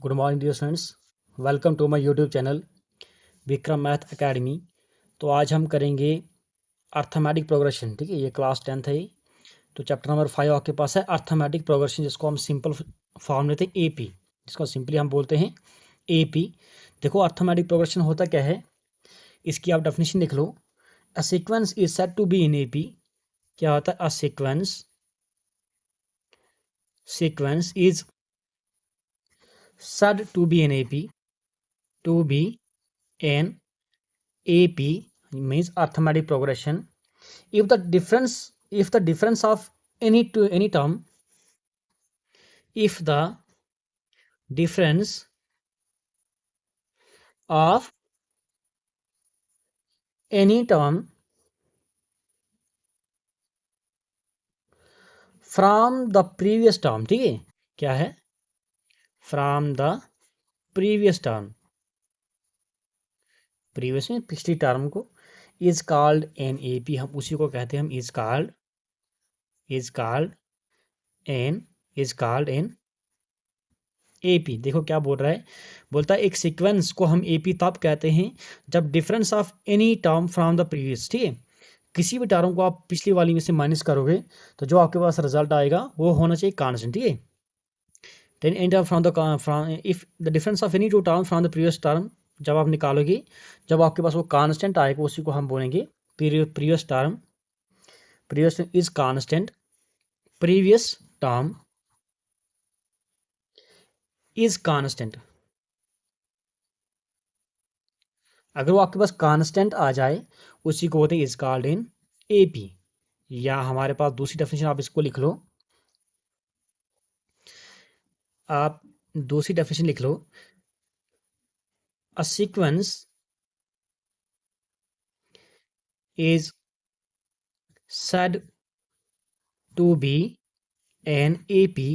Good morning dear students, welcome to my YouTube channel Vikram math academy. तो आज हम करेंगे अर्थमेटिक प्रोग्रेशन। ठीक है, ये क्लास 10th है। तो चैप्टर नंबर 5 आपके पास है अर्थमेटिक प्रोग्रेशन, जिसको हम सिंपल फॉर्म लेते हैं एपी, जिसको सिंपली हम बोलते हैं एपी। देखो अर्थमेटिक प्रोग्रेशन होता क्या है, इसकी आप डेफिनेशन लिख लो। A sequence is said to be in AP. क्या होता है? A sequence is said to be an AP, to be an AP means arithmetic progression if the difference of any term, if the difference of any term from the previous term, ठीक है, क्या है? from the previous term, previous में पिछली term को, is called an AP, हम उसी को कहते हैं हम is called an एपी। देखो क्या बोल रहा है, बोलता है एक सीक्वेंस को हम एपी तब कहते हैं जब difference of any term from the previous, ठीक है, किसी भी टर्म को आप पिछली वाली में से माइनस करोगे तो जो आपके पास रिजल्ट आएगा वो होना चाहिए कांस्टेंट। ठीक है, then and from the if the difference of any two term from the previous term, जब आप निकालोगे, जब आपके पास वो कांस्टेंट आएगा उसी को हम बोलेंगे previous term. Previous is constant, previous term is constant. अगर वो आपके पास कांस्टेंट आ जाए उसी को बोलते हैं इज कॉल्ड इन एपी। या हमारे पास दूसरी डेफिनेशन, आप इसको लिख लो, आप दूसरी डेफिनेशन लिख लो। A sequence is said to be an AP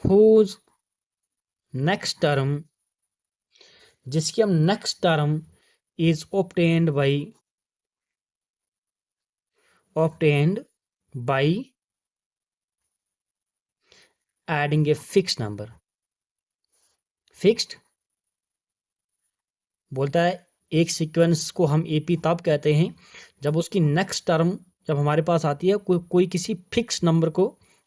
whose next term, जिसकी हम next term is obtained by adding a fixed number। Fixed बोलता है एक सीक्वेंस को हम एपी तब कहते हैं जब उसकी नेक्स्ट टर्म जब हमारे पास आती है कोई किसी फिक्स नंबर को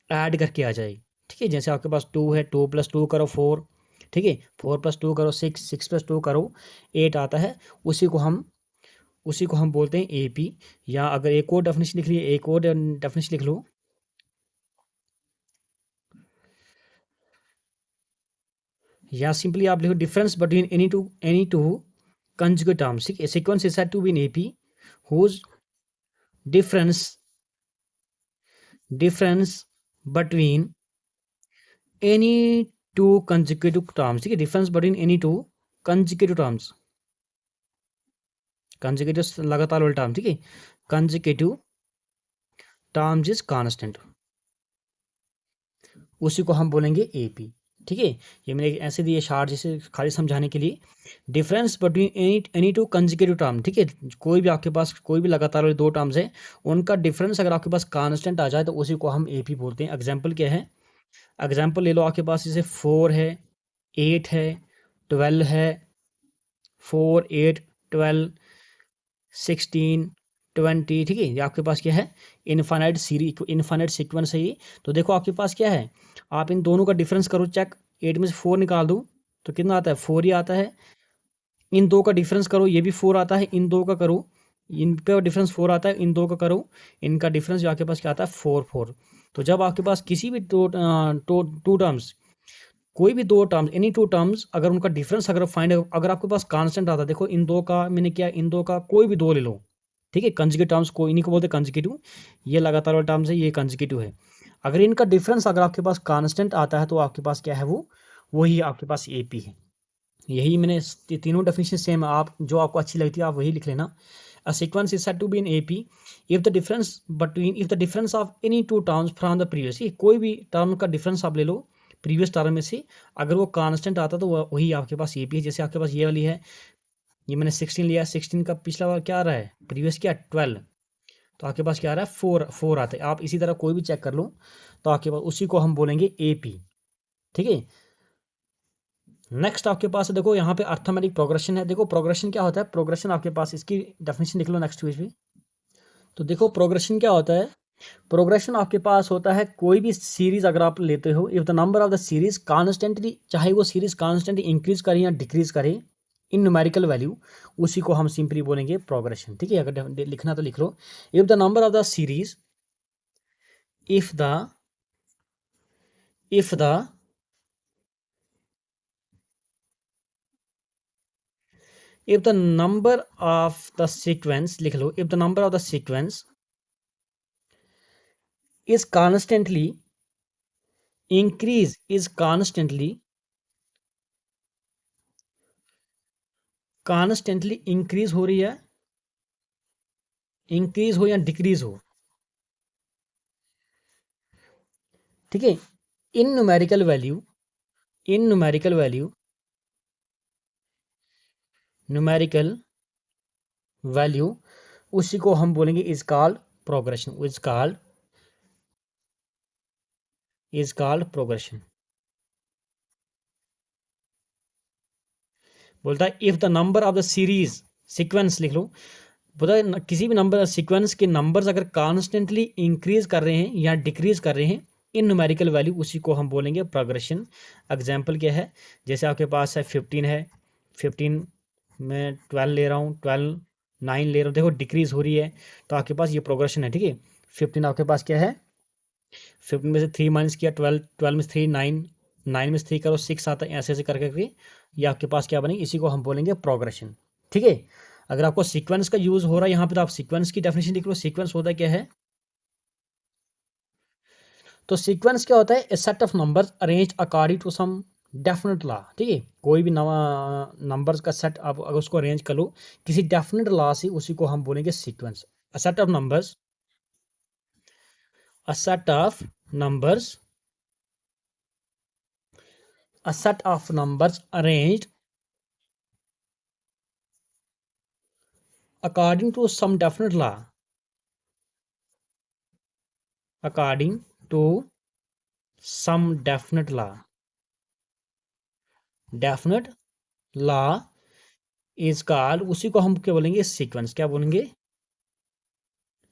ऐड करके आ जाए। ठीक है, जैसे आपके पास 2 है, 2 + 2 करो 4, ठीक है, 4 + 2 करो 6, 6 + 2 करो 8 आता है, उसी को हम बोलते हैं एपी। या अगर एक और डेफिनेशन लिख लिए, एक और डेफिनेशन लिख लो, या सिंपली आप लिखो difference between any two conjugate terms. ठीक है, sequence is said to be in AP whose difference between any two consecutive terms। ठीक है, difference between any two consecutive terms, consecutive लगातार वाले टर्म, ठीक है, कंजिक्यूटिव टर्म्स इज कांस्टेंट, उसी को हम बोलेंगे एपी। ठीक है, ये मैंने ऐसे दिए शार्ट जैसे खाली समझाने के लिए। Difference between any two consecutive term, ठीक है, कोई भी आपके पास कोई भी लगातार वाले दो टर्म्स है, उनका डिफरेंस अगर आपके पास कांस्टेंट आ जाए तो उसी को हम एपी बोलते हैं। एग्जाम्पल क्या है, एग्जाम्पल ले लो, आपके पास जैसे 4 है, 8 है, 12 है, 4 8 12 16 20, ठीक है, ये आपके पास क्या है, इनफाइनाइट सीक्वेंस है ये। तो देखो आपके पास क्या है, आप इन दोनों का डिफरेंस करो चेक, 8 में से 4 निकाल दो तो कितना आता है, 4 ही आता है। इन दो का डिफरेंस करो, ये भी 4 आता है, इन दो का करो, इनका डिफरेंस 4 आता है, इन दो का करो, इनका डिफरेंस जो आपके पास क्या आता है, 4 4। तो जब आपके पास किसी भी टू टर्म्स, कोई भी दो टर्म्स, एनी टू टर्म्स, अगर उनका डिफरेंस अगर फाइंड, अगर आपके पास कांस्टेंट आता है, देखो इन दो का मैंने क्या, इन दो का कोई भी दो ले लो, ठीक है, कंजुगेट टर्म्स को इन्हीं को बोलते हैं कंजुगेटिव। ये लगातार वाला टर्म्स है, ये कंजुगेटिव है। अगर इनका डिफरेंस अगर आपके पास कांस्टेंट आता है तो आपके पास क्या है, वो वही आपके पास एपी है। यही मैंने तीनों डेफिनेशन सेम, आप जो आपको अच्छी लगती है आप वही लिख लेना। A sequence is said to be in AP if the difference of any two terms from the previous. कोई भी टर्म का डिफरेंस आप ले लो प्रीवियस टर्म में से, अगर वो कांस्टेंट आता तो वही आपके पास एपी है। जैसे आपके पास ये वाली है, ये मैंने 16 लिया, 16 का पिछला बार क्या आ रहा है, प्रीवियस क्या 12, तो आपके पास क्या आ रहा है, 4 आता है। आप इसी तरह कोई भी चेक कर लो तो आपके पास उसी को हम बोलेंगे AP, ठीक है। नेक्स्ट आपके पास देखो यहाँ पे अर्थमेटिक प्रोग्रेशन है। देखो प्रोग्रेशन क्या होता है, प्रोग्रेशन आपके पास इसकी डेफिनेशन लिख लो नेक्स्ट पेज पे। तो देखो प्रोग्रेशन क्या होता है, प्रोग्रेशन आपके पास होता है कोई भी सीरीज अगर आप लेते हो, if the number of the series constantly, चाहे वो सीरीज कॉन्स्टेंटली इंक्रीज करे या डिक्रीज करे इन न्यूमेरिकल वैल्यू, उसी को हम सिंपली बोलेंगे प्रोग्रेशन, ठीक है। अगर लिखना तो लिख लो, if the number of the series, if the if the if the number of the sequence, लिख लो, if the number of the sequence is constantly increase, is constantly increase हो रही है, इंक्रीज हो या डिक्रीज हो, ठीक है। इन न्यूमेरिकल वैल्यू, इन numerical value, numerical value, उसी को हम बोलेंगे is called progression, is called progression. बोलता है if the number of the series, sequence लिख लो, बोलता है किसी भी नंबर सीक्वेंस के नंबर्स अगर कॉन्स्टेंटली इंक्रीज कर रहे हैं या डिक्रीज कर रहे हैं इन न्यूमेरिकल वैल्यू, उसी को हम बोलेंगे प्रोग्रेशन। एग्जाम्पल क्या है, जैसे आपके पास है 15 है, 15 में 12 ले रहा हूँ, 12 9 ले रहा हूँ, देखो डिक्रीज हो रही है, तो आपके पास ये प्रोग्रेशन है, ठीक है। 15 आपके पास क्या है, 15 में से 3 माइनस किया, 12, 12 में से 3 9, 9 में से 3 करो 6 आता है, ऐसे ऐसे करके ये आपके पास क्या बनेगी, इसी को हम बोलेंगे प्रोग्रेशन, ठीक है। अगर आपको सीक्वेंस का यूज हो रहा है यहाँ पे तो आप सीक्वेंस की डेफिनेशन लिख लो। सीक्वेंस होता क्या है, तो सीक्वेंस क्या होता है, a set of numbers arranged according to some definite law, ठीक है। कोई भी नंबर्स का सेट आप अगर उसको अरेंज कर लो किसी डेफिनेट लॉ से, उसी को हम बोलेंगे sequence. A set of numbers, a set of numbers, a set of numbers arranged according to some definite law, according to some definite law is called, उसी को हम क्या बोलेंगे, सीक्वेंस, क्या बोलेंगे,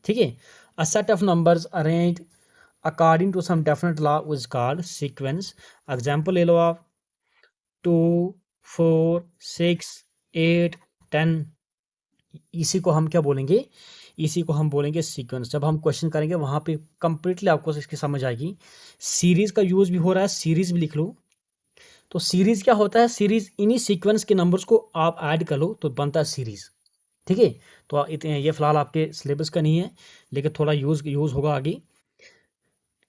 ठीक है। A set of numbers arrange according to some definite law is called sequence. Example ले लो आप, 2 4 6 8 10, इसी को हम क्या बोलेंगे, इसी को हम बोलेंगे सीक्वेंस। जब हम क्वेश्चन करेंगे वहां पे कंप्लीटली आपको इसकी समझ आएगी। सीरीज का यूज भी हो रहा है, सीरीज भी लिख लो। तो सीरीज क्या होता है, सीरीज इन्हीं सीक्वेंस के नंबर्स को आप ऐड कर लो तो बनता है सीरीज, ठीक है। तो इतने ये फिलहाल आपके सिलेबस का नहीं है, लेकिन थोड़ा यूज होगा आगे।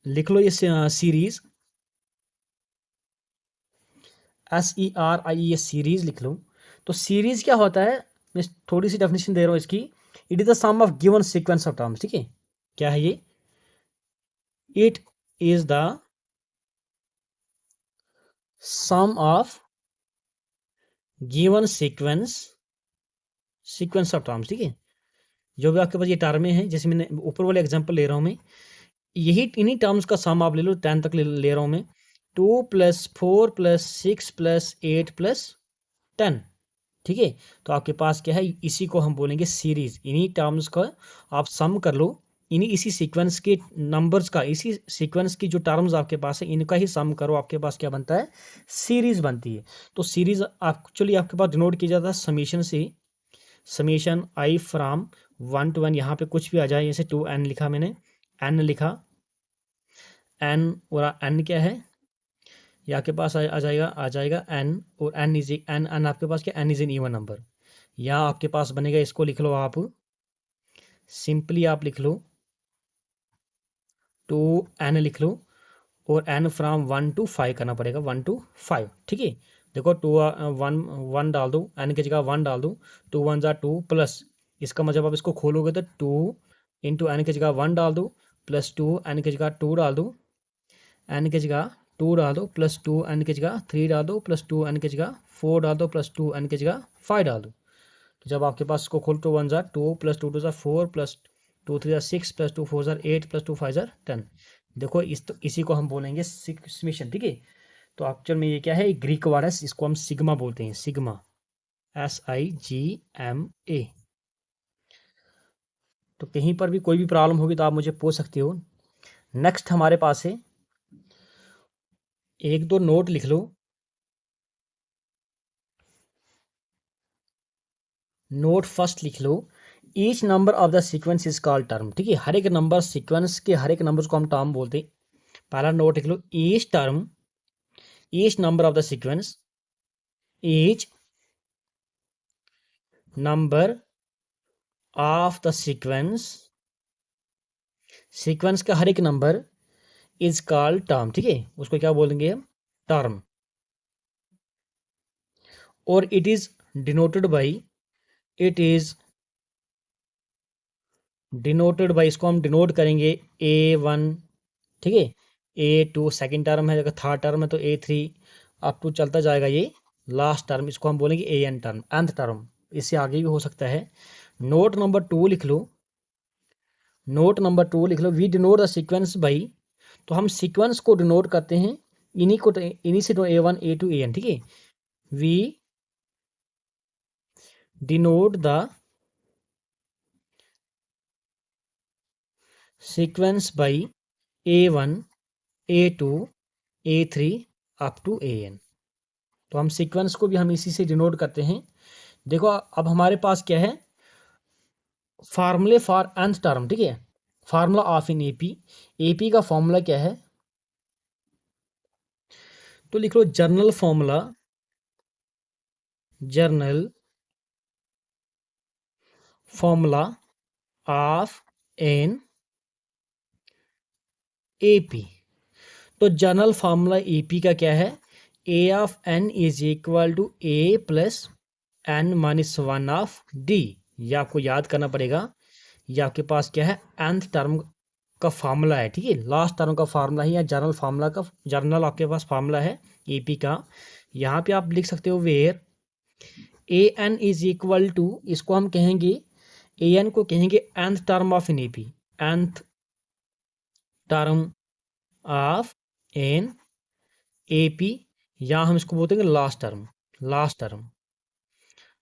लिख लो ये सीरीज, SERIES, सीरीज लिख लो। तो सीरीज क्या होता है, मैं थोड़ी सी डेफिनेशन दे रहा हूँ इसकी। It is the sum of given sequence of terms, ठीक है। क्या है ये, it is the sum of given sequence of terms, ठीक है। जो भी आपके पास ये टर्में हैं, जैसे मैंने ऊपर वाले एग्जांपल ले रहा हूँ मैं, यही इन्हीं टर्म्स का सम आप ले लो, 10 तक ले रहा हूँ मैं। 2 + 4 + 6 + 8 + 10, ठीक है। तो आपके पास क्या है, इसी को हम बोलेंगे सीरीज। इन्हीं टर्म्स का आप सम कर लो, इसी सीक्वेंस के नंबर्स का, इसी सीक्वेंस की जो टर्म्स आपके पास है इनका ही सम करो, आपके पास क्या बनता है, सीरीज बनती है। तो सीरीज एक्चुअली आपके पास डिनोट किया जाता है समीशन से, summation I from 1 to n, यहाँ पे कुछ भी आ जाए, जैसे 2n लिखा मैंने, n लिखा, n और n क्या है, ये आपके पास आ जाएगा n, और n इज n आपके पास क्या, n is an even number. यहाँ आपके पास बनेगा, इसको लिख लो आप, सिंपली आप लिख लो 2n लिख लो, और n फ्रॉम 1 to 5 करना पड़ेगा, 1 to 5, ठीक है। देखो 2 1 डाल दो, n की जगह 1 डाल दो, 2 1 = 2 प्लस, इसका मतलब आप इसको खोलोगे तो 2 इंटू n की जगह 1 डाल दो, प्लस 2 n की जगह 2 डाल दो, n की जगह 2 डाल दो, प्लस 2 n की जगह 3 डाल दो, प्लस 2 n की जगह 4 डाल दो, प्लस 2 n की जगह 5 डाल दो। तो जब आपके पास इसको खोल, 2 1 = 2 + 2 2 = 4 + 2 3 6 + 2 4 8 + 2 5 10। देखो इसी को हम बोलेंगे समेशन, ठीक है। तो एक्चुअल में ये क्या है, ग्रीक वर्ड है, इसको हम सिग्मा बोलते हैं, सिग्मा, SIGMA। तो कहीं पर भी कोई भी प्रॉब्लम होगी तो आप मुझे पूछ सकते हो। नेक्स्ट हमारे पास है, एक दो नोट लिख लो। नोट फर्स्ट लिख लो, each number of the sequence is called term, ठीक है। हर एक नंबर, सीक्वेंस के हर एक नंबर को हम टर्म बोलते हैं। पहला नोट लिख लो, each term, each number of the sequence, each number of the sequence, sequence का हर एक नंबर इज कॉल्ड टर्म, ठीक है, उसको क्या बोलेंगे हम, टर्म। और it is denoted by, it is denoted by, इसको हम डिनोट करेंगे A1, ठीक है, A2 सेकेंड टर्म है, अगर थर्ड टर्म है तो A3 अप टू चलता जाएगा ये लास्ट टर्म, इसको हम बोलेंगे AN टर्म, nth टर्म। इससे आगे भी हो सकता है। नोट नंबर 2 लिख लो, नोट नंबर 2 लिख लो, we denote the sequence by, तो हम सीक्वेंस को डिनोट करते हैं इन्हीं से, तो A1 A2 AN, ठीक है। We denote the sequence by A1 A2 A3 up to AN। तो हम सीक्वेंस को भी हम इसी से डिनोट करते हैं। देखो अब हमारे पास क्या है, फार्मूले फॉर nth टर्म, ठीक है, फार्मूला ऑफ इन एपी का फॉर्मूला क्या है, तो लिख लो general formula, general formula of an AP. तो जर्नल फार्मूला एपी का क्या है, A of N is equal to A plus N minus 1 of D. ये आपको याद करना पड़ेगा। ये आपके पास क्या है, nth टर्म का फार्मूला है, ठीक है, लास्ट टर्म का फार्मूला है, या जर्नल फार्मूला का, जर्नल आपके पास फार्मूला है एपी का। यहाँ पे आप लिख सकते हो where a n is equal to, इसको हम कहेंगे, ए एन को कहेंगे nth term of an AP, nth term of an AP, या हम इसको बोलते हैं last term, last term,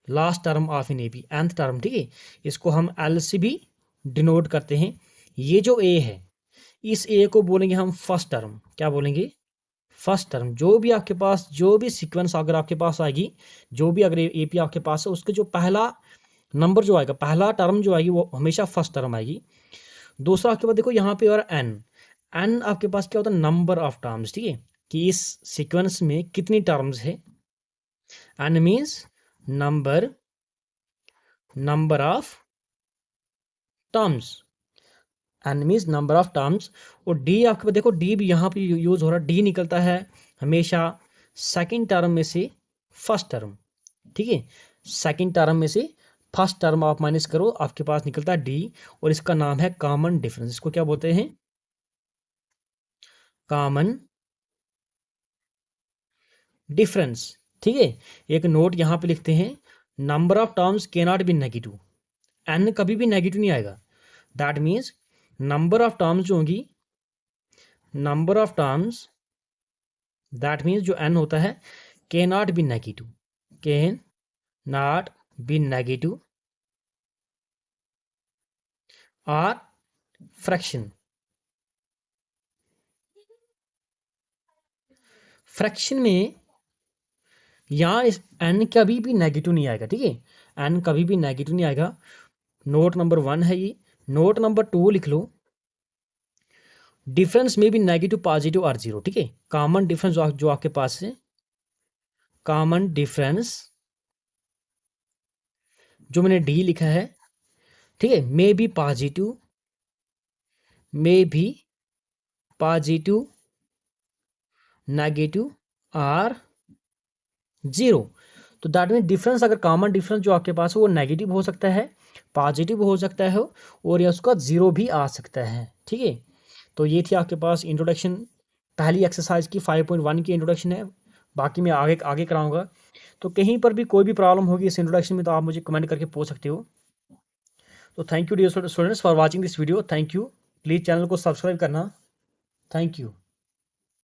last term of an AP, nth term, ठीक है। इसको हम एल से भी डिनोट करते हैं। ये जो ए है, इस ए को बोलेंगे हम फर्स्ट टर्म, क्या बोलेंगे, फर्स्ट टर्म। जो भी आपके पास, जो भी सीक्वेंस अगर आपके पास आएगी, जो भी अगर एपी आपके पास है, उसके जो पहला नंबर जो आएगा, पहला टर्म जो आएगी, वो हमेशा फर्स्ट टर्म आएगी। दूसरा आपके पास देखो यहाँ पे और एन, एन आपके पास क्या होता है, नंबर ऑफ टर्म्स, ठीक है, कि इस सीक्वेंस में कितनी टर्म्स है। N means number, number of terms, n means number of terms. और डी आपके पास देखो, डी भी यहाँ पे यूज हो रहा है, डी निकलता है हमेशा सेकंड टर्म में से फर्स्ट टर्म, ठीक है, सेकंड टर्म में से फर्स्ट टर्म आप माइनस करो, आपके पास निकलता है डी, और इसका नाम है कॉमन डिफरेंस। इसको क्या बोलते हैं, कॉमन डिफरेंस, ठीक है। एक नोट यहाँ पे लिखते हैं, नंबर ऑफ टर्म्स के नॉट बी नेगेटिव, एन कभी भी नेगेटिव नहीं आएगा। That means number of terms जो होंगी, number of terms, that means जो एन होता है, के not be negative, can not be negative और फ्रैक्शन, फ्रैक्शन में यहाँ इस एन कभी भी नेगेटिव नहीं आएगा, ठीक है, एन कभी भी नेगेटिव नहीं आएगा। नोट नंबर 1 है ये। नोट नंबर 2 लिख लो, डिफरेंस में भी नेगेटिव, पॉजिटिव और जीरो, ठीक है। कॉमन डिफरेंस जो आपके पास है, कॉमन डिफरेंस जो मैंने डी लिखा है, ठीक है, मे बी पॉजिटिव, मे भी पॉजिटिव, नेगेटिव और जीरो। तो दैट मीन डिफरेंस, अगर कॉमन डिफरेंस जो आपके पास है वो नेगेटिव हो सकता है, पॉजिटिव हो सकता है, और या उसका जीरो भी आ सकता है, ठीक है। तो ये थी आपके पास इंट्रोडक्शन, पहली एक्सरसाइज की 5.1 की इंट्रोडक्शन है। बाकी मैं आगे आगे कराऊंगा। तो कहीं पर भी कोई भी प्रॉब्लम होगी इस इंट्रोडक्शन में तो आप मुझे कमेंट करके पूछ सकते हो। तो thank you dear students for watching this video. Thank you, please channel को सब्सक्राइब करना। Thank you.